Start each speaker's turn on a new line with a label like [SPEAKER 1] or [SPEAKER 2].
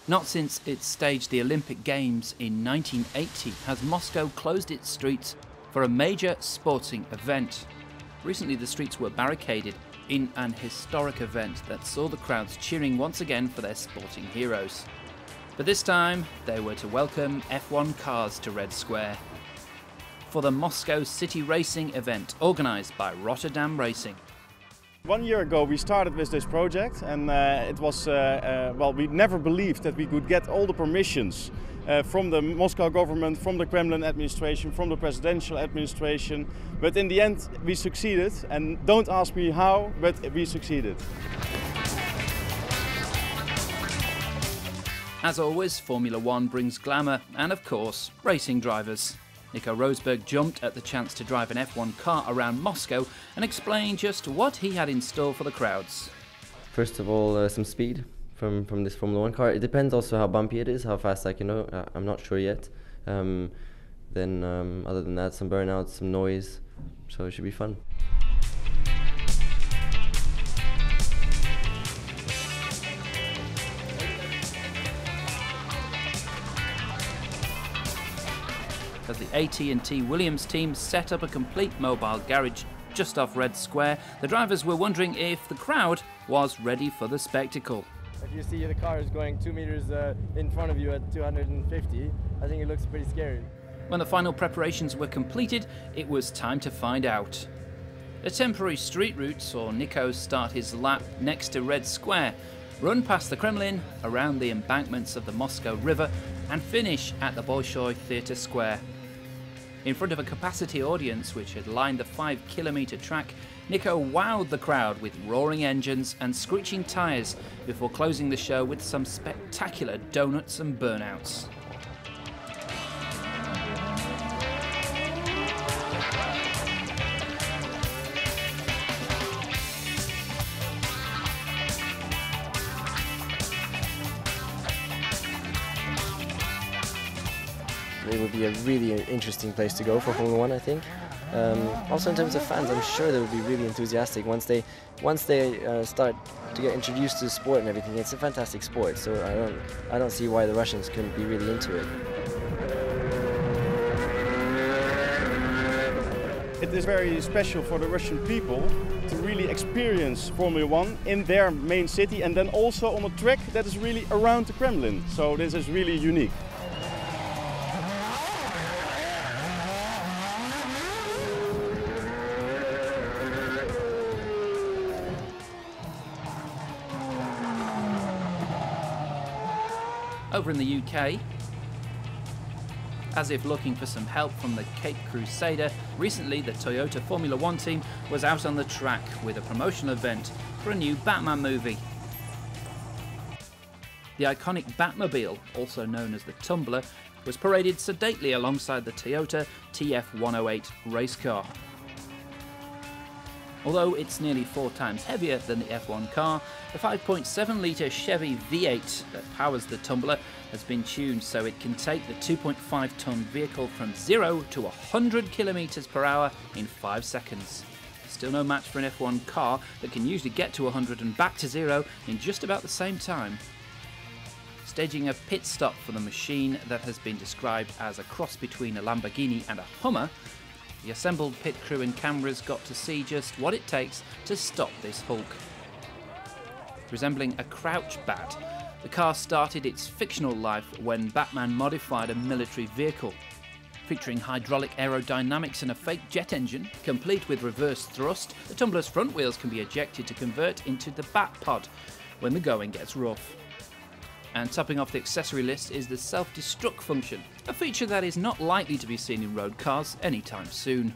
[SPEAKER 1] Not since it staged the Olympic Games in 1980 has Moscow closed its streets for a major sporting event. Recently the streets were barricaded in an historic event that saw the crowds cheering once again for their sporting heroes. But this time they were to welcome F1 cars to Red Square for the Moscow City Racing event organised by Rotterdam Racing.
[SPEAKER 2] 1 year ago we started with this project, and it was, well, we never believed that we could get all the permissions from the Moscow government, from the Kremlin administration, from the presidential administration. But in the end we succeeded, and don't ask me how, but we succeeded.
[SPEAKER 1] As always, Formula One brings glamour and, of course, racing drivers. Nico Rosberg jumped at the chance to drive an F1 car around Moscow and explained just what he had in store for the crowds.
[SPEAKER 3] First of all, some speed from this Formula One car. It depends also how bumpy it is, how fast I can go. I'm not sure yet. Other than that, some burnouts, some noise, so it should be fun.
[SPEAKER 1] As the AT&T Williams team set up a complete mobile garage just off Red Square, the drivers were wondering if the crowd was ready for the spectacle.
[SPEAKER 4] If you see the cars going 2 meters in front of you at 250, I think it looks pretty scary.
[SPEAKER 1] When the final preparations were completed, it was time to find out. A temporary street route saw Nico start his lap next to Red Square, run past the Kremlin, around the embankments of the Moscow River, and finish at the Bolshoi Theatre Square. In front of a capacity audience which had lined the 5-kilometre track, Nico wowed the crowd with roaring engines and screeching tyres before closing the show with some spectacular donuts and burnouts.
[SPEAKER 4] It would be a really interesting place to go for Formula One, I think. Also in terms of fans, I'm sure they would be really enthusiastic once they start to get introduced to the sport and everything. It's a fantastic sport, so I don't see why the Russians couldn't be really into it.
[SPEAKER 2] It is very special for the Russian people to really experience Formula One in their main city, and then also on a track that is really around the Kremlin. So this is really unique.
[SPEAKER 1] Over in the UK, as if looking for some help from the Cape Crusader, recently the Toyota Formula One team was out on the track with a promotional event for a new Batman movie. The iconic Batmobile, also known as the Tumbler, was paraded sedately alongside the Toyota TF108 race car. Although it's nearly 4 times heavier than the F1 car, the 5.7-litre Chevy V8 that powers the Tumbler has been tuned so it can take the 2.5-tonne vehicle from 0 to 100 km per hour in 5 seconds. Still no match for an F1 car that can usually get to 100 and back to 0 in just about the same time. Staging a pit stop for the machine that has been described as a cross between a Lamborghini and a Hummer, the assembled pit crew and cameras got to see just what it takes to stop this Hulk. Resembling a crouch bat, the car started its fictional life when Batman modified a military vehicle. Featuring hydraulic aerodynamics and a fake jet engine, complete with reverse thrust, the Tumbler's front wheels can be ejected to convert into the Bat Pod when the going gets rough. And topping off the accessory list is the self-destruct function, a feature that is not likely to be seen in road cars anytime soon.